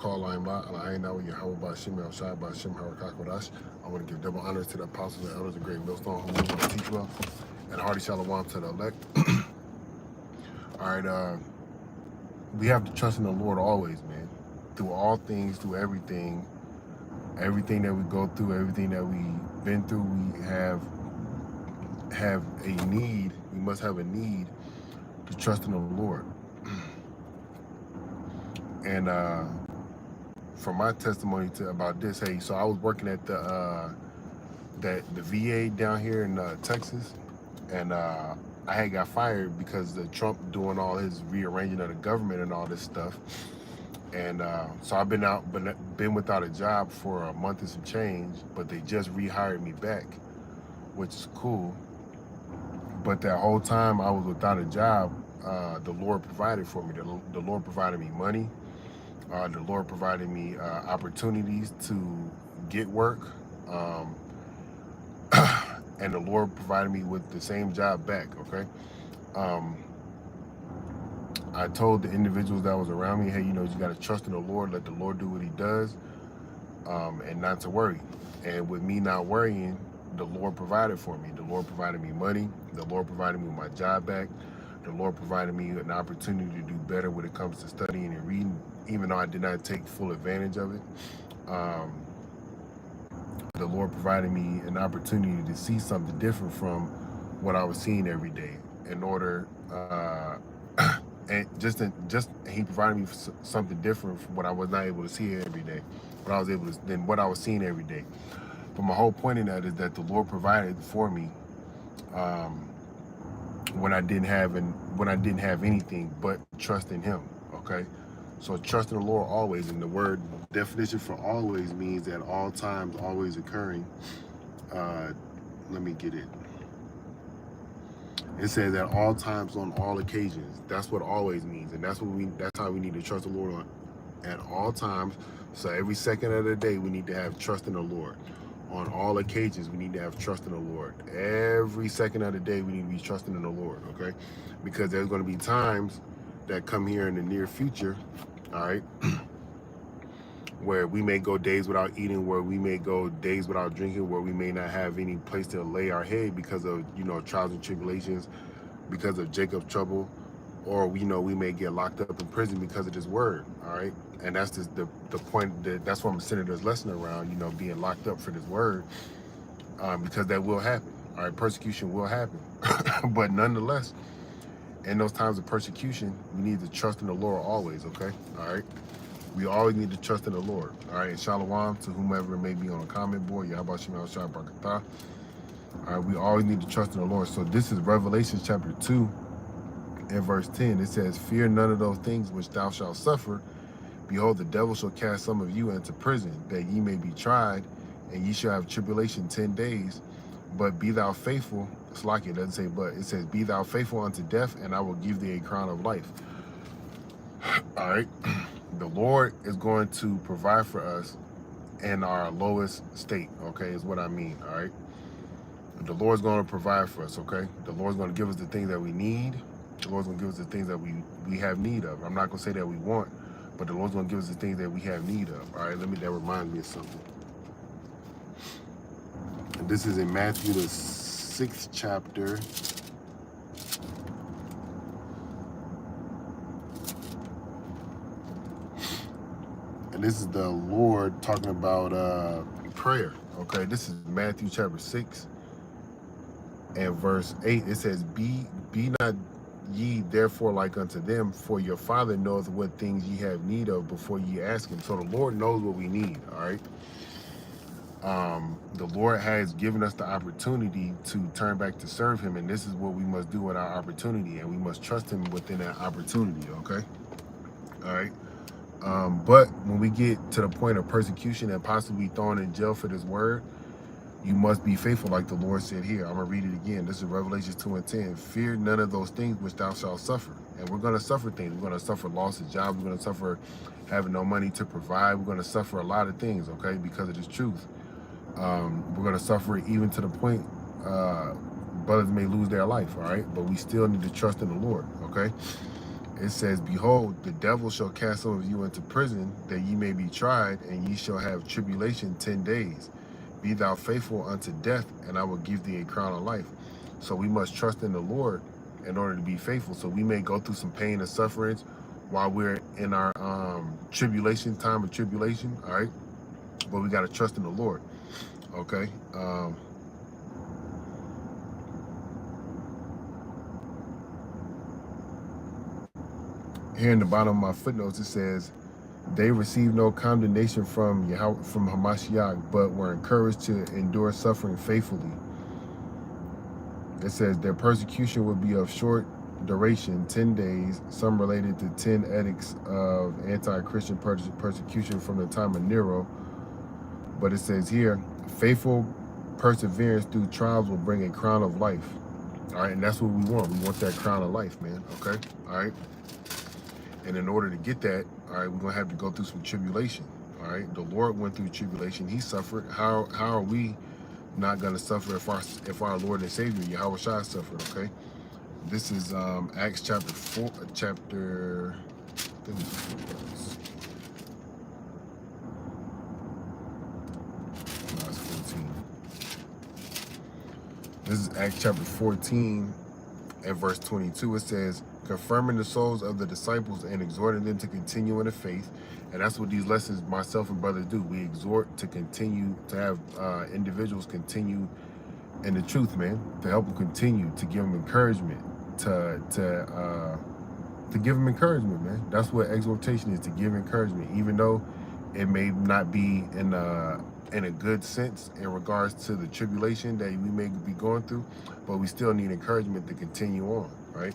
Call I am not, and I ain't now with Yahweh by Shem El Shai by Shem Harakakodash. I want to give double honors to the apostles and elders of Great Millstone who want to teach well, and hearty shalom to the elect. All right, we have to trust in the Lord always, man. Through all things, through everything that we go through, everything that we've been through, we have a need. We must have a need to trust in the Lord. And for my testimony about this, hey, so I was working at the VA down here in Texas, and I had got fired because of Trump doing all his rearranging of the government and all this stuff. And so I've been without a job for a month and some change, but they just rehired me back, which is cool. But that whole time I was without a job, the Lord provided for me. The Lord provided me money. The Lord provided me opportunities to get work. And the Lord provided me with the same job back, okay? I told the individuals that was around me, hey, you got to trust in the Lord, let the Lord do what he does, and not to worry. And with me not worrying, the Lord provided for me. The Lord provided me money. The Lord provided me my job back. The Lord provided me an opportunity to do better when it comes to studying and reading, even though I did not take full advantage of it. The Lord provided me an opportunity to see something different from what I was seeing every day. In order, and he provided me something different from what I was not able to see every day. What I was able to than what I was seeing every day. But my whole point in that is that the Lord provided for me when I didn't have anything but trust in Him. Okay, so trust in the Lord always, and the word definition for always means at all times, always occurring. Let me get it. It says at all times, on all occasions. That's what always means, and that's how we need to trust the Lord on at all times. So every second of the day, we need to have trust in the Lord. On all occasions, we need to have trust in the Lord. Every second of the day, we need to be trusting in the Lord, okay? Because there's going to be times that come here in the near future, all right, where we may go days without eating, where we may go days without drinking, where we may not have any place to lay our head because of, trials and tribulations, because of Jacob's trouble, or we may get locked up in prison because of this word, all right? And that's just the point, that's what I'm centering this lesson around, being locked up for this word, because that will happen, all right? Persecution will happen. But nonetheless, in those times of persecution, we need to trust in the Lord always, okay? All right? We always need to trust in the Lord, all right? And shalom to whomever may be on the comment board. Yahweh Shem El Shai Barakatah. All right, we always need to trust in the Lord. So this is Revelation chapter 2 and verse 10. It says, fear none of those things which thou shalt suffer. Behold, the devil shall cast some of you into prison, that ye may be tried, and ye shall have tribulation 10 days. But be thou faithful. It's like it doesn't say but. It says, be thou faithful unto death, and I will give thee a crown of life. All right. The Lord is going to provide for us in our lowest state, okay, is what I mean, all right? The Lord's going to provide for us, okay? The Lord's going to give us the things that we need. The Lord's going to give us the things that we have need of. I'm not going to say that we want, but the Lord's going to give us the things that we have need of, all right? That reminds me of something. And this is in Matthew, the 6th chapter. And this is the Lord talking about prayer, okay? This is Matthew chapter 6 and verse 8. It says, be not ye therefore like unto them, for your Father knoweth what things ye have need of before ye ask him. So the Lord knows what we need, all right? The Lord has given us the opportunity to turn back to serve him, and this is what we must do with our opportunity, and we must trust him within that opportunity, okay? All right? But when we get to the point of persecution and possibly thrown in jail for this word, you must be faithful like the Lord said here. I'm going to read it again. This is Revelation 2 and 10. Fear none of those things which thou shalt suffer. And we're going to suffer things. We're going to suffer loss of jobs. We're going to suffer having no money to provide. We're going to suffer a lot of things, okay, because of this truth. We're going to suffer even to the point brothers may lose their life, all right? But we still need to trust in the Lord, okay? It says, behold, the devil shall cast some of you into prison, that ye may be tried, and ye shall have tribulation 10 days. Be thou faithful unto death, and I will give thee a crown of life. So we must trust in the Lord in order to be faithful. So we may go through some pain and sufferings while we're in our tribulation, time of tribulation, all right? But we got to trust in the Lord, okay? Here in the bottom of my footnotes, it says, they received no condemnation from Hamashiach, but were encouraged to endure suffering faithfully. It says their persecution would be of short duration, 10 days, some related to 10 edicts of anti-Christian persecution from the time of Nero. But it says here, faithful perseverance through trials will bring a crown of life. All right, and that's what we want. We want that crown of life, man, okay? All right? And in order to get that, all right, we're going to have to go through some tribulation, all right? The Lord went through tribulation. He suffered. How are we not going to suffer if our Lord and Savior, Yahweh Shai, suffered, okay? This is Acts chapter 4, chapter, I think it's 4. No, it's 14. This is Acts chapter 14 and verse 22. It says, confirming the souls of the disciples and exhorting them to continue in the faith. And that's what these lessons, myself and brothers, do. We exhort to continue, to have individuals continue in the truth, man, to help them continue, to give them encouragement, to give them encouragement, man. That's what exhortation is, to give encouragement, even though it may not be in a good sense in regards to the tribulation that we may be going through, but we still need encouragement to continue on, right?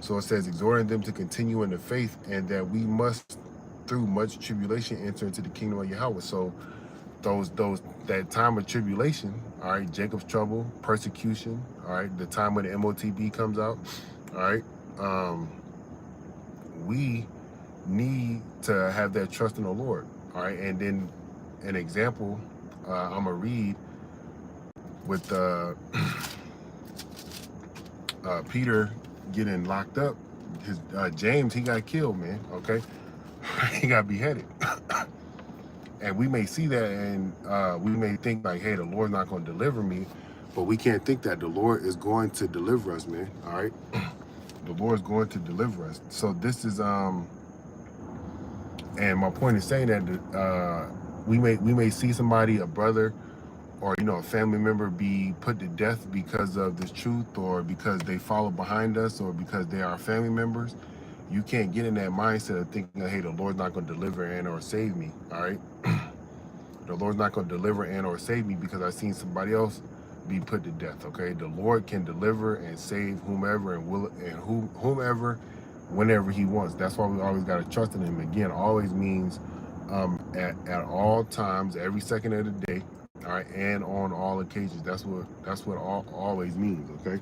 So it says, exhorting them to continue in the faith, and that we must, through much tribulation, enter into the kingdom of Yahweh. So that time of tribulation, all right, Jacob's trouble, persecution, all right, the time when the MOTB comes out, all right, we need to have that trust in the Lord, all right. And then an example, I'm gonna read with Peter getting locked up. His James, he got killed, man, okay? He got beheaded. And we may see that, and we may think like, hey, the Lord's not going to deliver me, but we can't think that. The Lord is going to deliver us, man, all right? The Lord is going to deliver us. So this is, and my point is saying that we may see somebody, a brother, or, you know, a family member be put to death because of this truth, or because they follow behind us, or because they are family members. You can't get in that mindset of thinking, hey, the Lord's not going to deliver and or save me, all right? The Lord's not going to deliver and or save me because I've seen somebody else be put to death, okay? The Lord can deliver and save whomever whomever whenever he wants. That's why we always got to trust in him. Again, always means at all times, every second of the day, all right, and on all occasions. That's what always means, okay?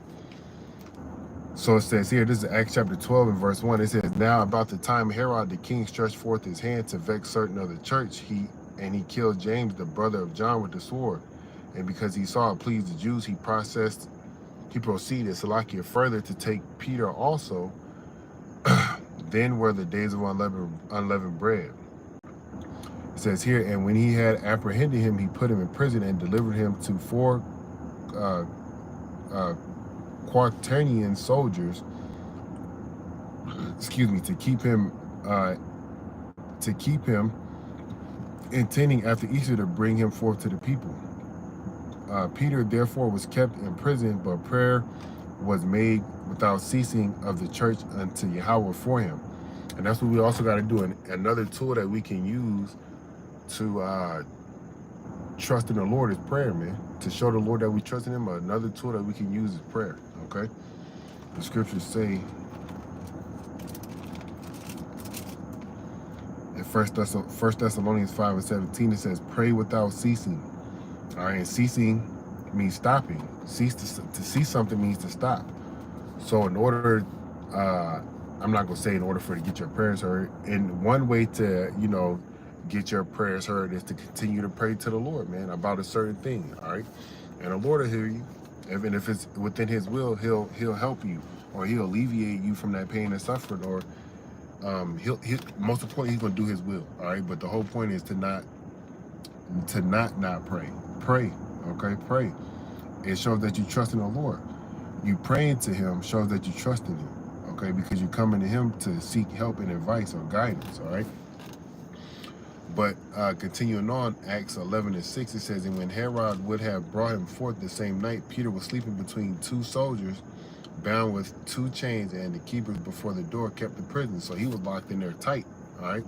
So it says here, this is Acts chapter 12 and verse 1. It says, now about the time Herod the king stretched forth his hand to vex certain of the church, he killed James, the brother of John, with the sword. And because he saw it pleased the Jews, he proceeded, Salakia, further to take Peter also. Then were the days of unleavened bread. It says here, and when he had apprehended him, he put him in prison and delivered him to 4 Quaternion soldiers, excuse me, to keep him, intending after Easter to bring him forth to the people. Peter therefore was kept in prison, but prayer was made without ceasing of the church unto Yahweh for him. And that's what we also got to do. Another tool that we can use to trust in the Lord is prayer, man. To show the Lord that we trust in him, another tool that we can use is prayer, okay? The scriptures say in 1 Thessalonians 5 and 17, it says, pray without ceasing. All right, and ceasing means stopping. To cease something means to stop. So in order, I'm not going to say in order for you to get your prayers heard, and one way to, you know, get your prayers heard is to continue to pray to the Lord, man, about a certain thing, all right? And the Lord will hear you. Even if it's within his will, he'll help you, or he'll alleviate you from that pain and suffering, or He'll most importantly, he's gonna do his will. All right, but the whole point is to not pray. Pray, okay? Pray. It shows that you trust in the Lord. You praying to him shows that you trust in him, okay? Because you're coming to him to seek help and advice or guidance, all right? But continuing on, Acts 11:6, it says, and when Herod would have brought him forth the same night, Peter was sleeping between two soldiers, bound with two chains, and the keepers before the door kept the prison. So he was locked in there tight, all right?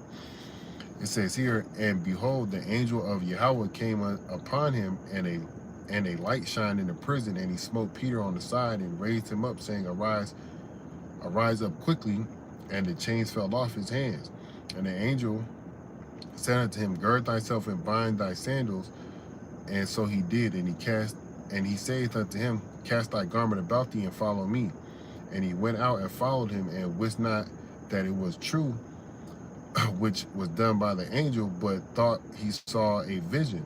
It says here, and behold, the angel of Yahweh came upon him, and a light shined in the prison, and he smote Peter on the side and raised him up, saying, arise up quickly. And the chains fell off his hands. And the angel said unto him, gird thyself and bind thy sandals. And so he did, and he saith unto him, cast thy garment about thee and follow me. And he went out and followed him, and wist not that it was true, which was done by the angel, but thought he saw a vision.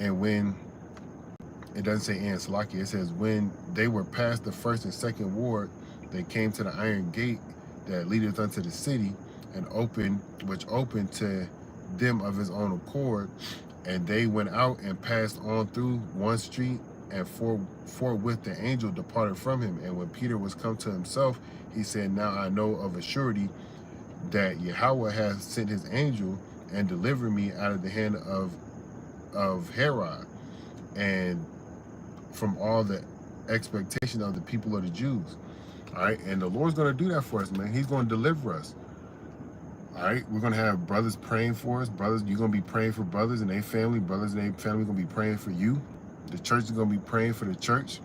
And when, it doesn't say and Salakia, it says, when they were past the first and second ward, they came to the iron gate that leadeth unto the city, and which opened to them of his own accord. And they went out and passed on through one street, and forthwith the angel departed from him. And when Peter was come to himself, he said, now I know of a surety that Yahweh hath sent his angel and delivered me out of the hand of Herod, and from all the expectation of the people of the Jews. All right, and the Lord's going to do that for us, man. He's going to deliver us. All right, we're going to have brothers praying for us. Brothers, you're going to be praying for brothers and their family. Brothers and their family are going to be praying for you. The church is going to be praying for the church.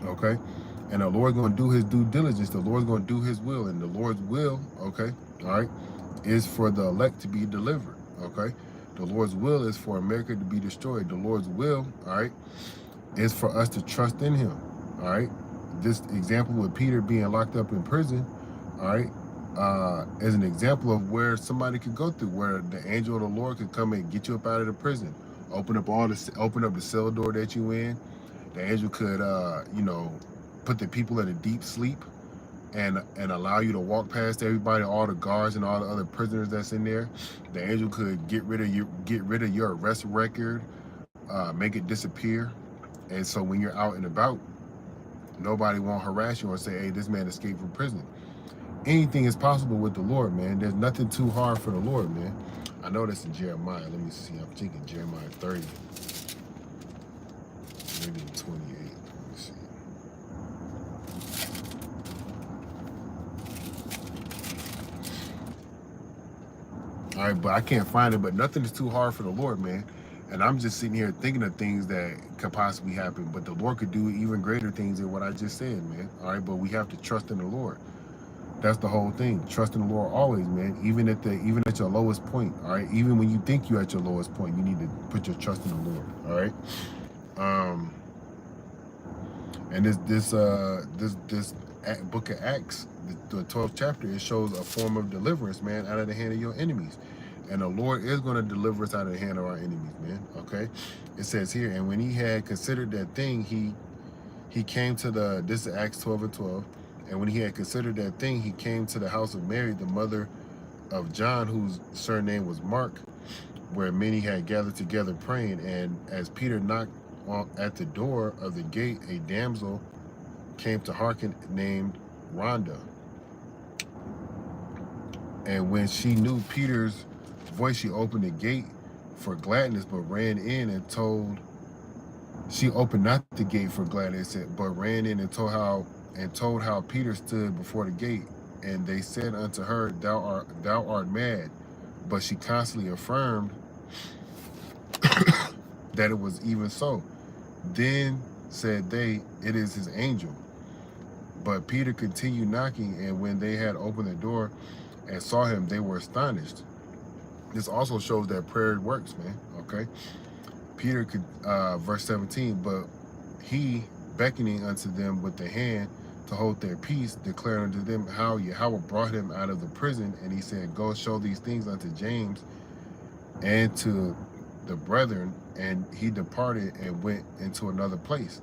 Okay, and the Lord's going to do his due diligence. The Lord's going to do his will, and the Lord's will, okay, all right, is for the elect to be delivered. Okay, the Lord's will is for America to be destroyed. The Lord's will, all right, is for us to trust in him. All right, this example with Peter being locked up in prison, all right, is an example of where somebody could go through, where the angel of the Lord could come and get you up out of the prison, open up the cell door that you in. The angel could, you know, put the people in a deep sleep, and allow you to walk past everybody, all the guards and all the other prisoners that's in there. The angel could get rid of your arrest record, make it disappear, and so when you're out and about, nobody won't harass you or say, hey, this man escaped from prison. Anything is possible with the Lord, man. There's nothing too hard for the Lord, man. I know that's in Jeremiah. Let me see. I'm thinking Jeremiah 30. Maybe in 28. Let me see. All right, but I can't find it. But nothing is too hard for the Lord, man. And I'm just sitting here thinking of things that could possibly happen. But the Lord could do even greater things than what I just said, man. All right, but we have to trust in the Lord. That's the whole thing. Trust in the Lord always, man. Even at your lowest point. All right. Even when you think you're at your lowest point, you need to put your trust in the Lord. All right. And this book of Acts, the 12th chapter, it shows a form of deliverance, man, out of the hand of your enemies. And the Lord is going to deliver us out of the hand of our enemies, man. Okay. It says here, and when he had considered that thing, he came to this is Acts 12:12. And when he had considered that thing, he came to the house of Mary, the mother of John, whose surname was Mark, where many had gathered together praying. And as Peter knocked at the door of the gate, a damsel came to hearken named Rhonda. And when she knew Peter's voice, she opened the gate for gladness, but ran in and told, she opened not the gate for gladness, but ran in and told how Peter stood before the gate. And they said unto her, thou art mad. But she constantly affirmed that it was even so. Then said they, it is his angel. But Peter continued knocking, and when they had opened the door and saw him, they were astonished. This also shows that prayer works, man. Okay. Peter could, verse 17, but he, beckoning unto them with the hand to hold their peace, declared unto them how Yahweh brought him out of the prison. And he said, go show these things unto James and to the brethren. And he departed and went into another place.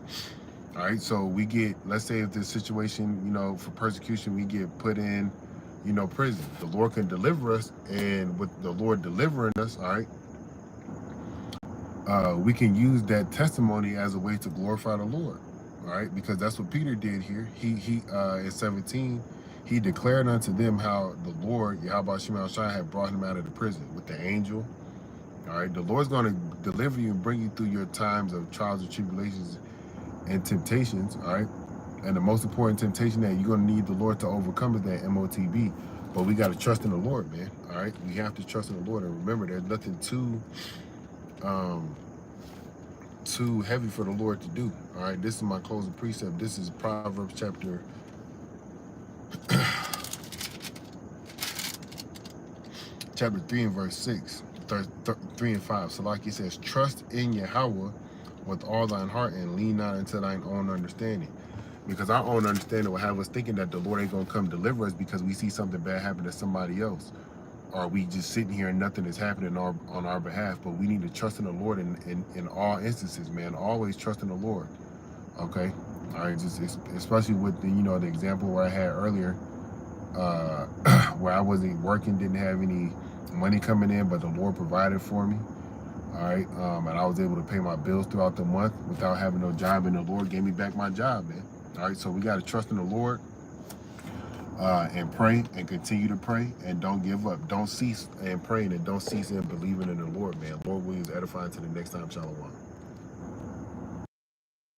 All right, so we get, let's say if this situation, you know, for persecution, we get put in prison. The Lord can deliver us, and with the Lord delivering us, all right, we can use that testimony as a way to glorify the Lord, all right, because that's what Peter did here. He in 17, he declared unto them how the Lord, Yahweh Shema Shai, had brought him out of the prison with the angel. All right, the Lord's going to deliver you and bring you through your times of trials and tribulations and temptations. All right, and the most important temptation that you're going to need the Lord to overcome is that MOTB. But we got to trust in the Lord, man. All right, we have to trust in the Lord, and remember, there's nothing too heavy for the Lord to do. All right, this is my closing precept. This is Proverbs chapter 3 and verse 6, 3 and 5. So like he says, trust in Yahweh with all thine heart and lean not into thine own understanding. Because our own understanding will have us thinking that the Lord ain't gonna come deliver us because we see something bad happen to somebody else, or we just sitting here and nothing is happening on our behalf. But we need to trust in the Lord in all instances, man. Always trust in the Lord. Okay, all right. Just especially with the the example where I had earlier, where I wasn't working, didn't have any money coming in, but the Lord provided for me. All right, and I was able to pay my bills throughout the month without having no job, and the Lord gave me back my job, man. All right, so we got to trust in the Lord and pray and continue to pray and don't give up. Don't cease and praying and don't cease in believing in the Lord, man. Lord Williams, edifying to the next time. Shalom.